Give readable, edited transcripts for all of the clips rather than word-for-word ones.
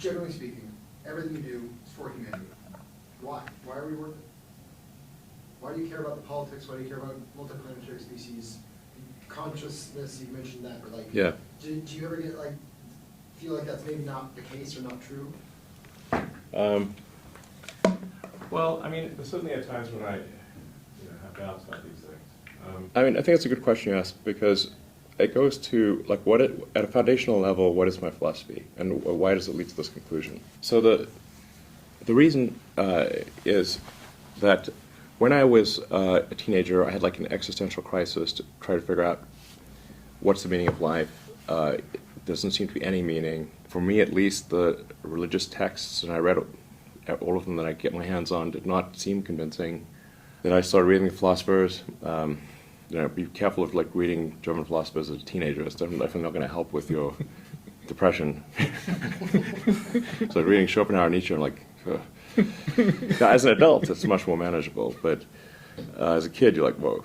generally speaking, everything you do is for humanity. Why? Why are we worth it? Why do you care about the politics? Why do you care about multiplanetary species? Consciousness, you mentioned that, but like, yeah. do you ever get like, feel like that's maybe not the case or not true? Well, I mean, there's certainly at times when I have doubts about these things. I mean, I think it's a good question you ask, because it goes to, like, at a foundational level, what is my philosophy, and why does it lead to this conclusion? So the reason is that when I was a teenager, I had like an existential crisis to try to figure out what's the meaning of life. There doesn't seem to be any meaning. For me, at least, the religious texts, and I read all of them that I get my hands on, did not seem convincing. Then I started reading the philosophers. Be careful of like reading German philosophers as a teenager. It's definitely not going to help with your depression. So reading Schopenhauer and Nietzsche, I'm like, ugh. Now, as an adult, it's much more manageable, but as a kid, you're like, whoa.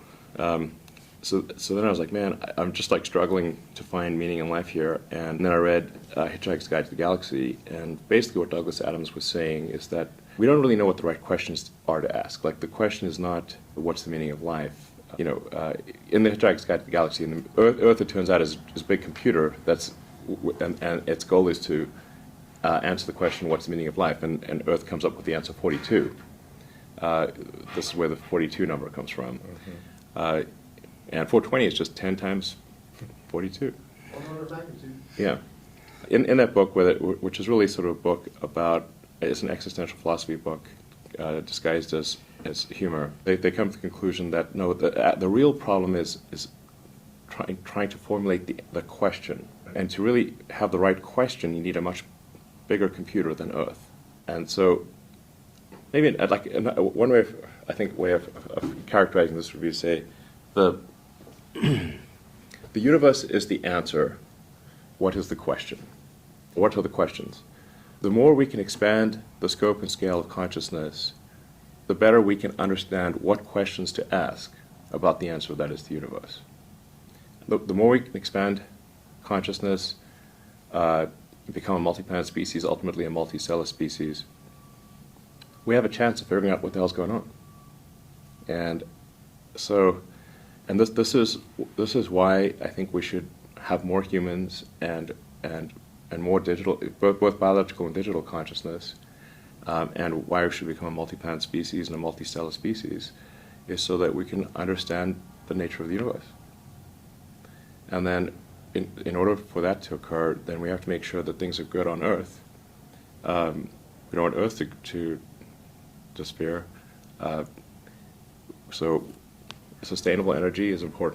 So then I was like, man, I'm just like struggling to find meaning in life here. And then I read Hitchhiker's Guide to the Galaxy, and basically what Douglas Adams was saying is that we don't really know what the right questions are to ask. Like, the question is not, what's the meaning of life? In the Hitchhiker's Guide to the Galaxy, and the Earth, it turns out, is a big computer and its goal is to answer the question, what's the meaning of life? And Earth comes up with the answer 42. This is where the 42 number comes from. Mm-hmm. And 420 is just 10 times 42. One order of magnitude. Yeah. In that book, which is really sort of a book about, it's an existential philosophy book disguised as humor, they come to the conclusion that no, the real problem is trying to formulate the question. And to really have the right question, you need a much bigger computer than Earth. And so maybe one way of characterizing this would be to say the universe is the answer. What is the question? What are the questions? The more we can expand the scope and scale of consciousness, the better we can understand what questions to ask about the answer that is the universe. The more we can expand consciousness, become a multi-planet species, ultimately a multicellular species, we have a chance of figuring out what the hell's going on. And so, this is why I think we should have more humans and more digital, both biological and digital consciousness, and why we should become a multi-planet species and a multicellular species, is so that we can understand the nature of the universe. And then, in order for that to occur, then we have to make sure that things are good on Earth. We don't want Earth to disappear. So sustainable energy is important.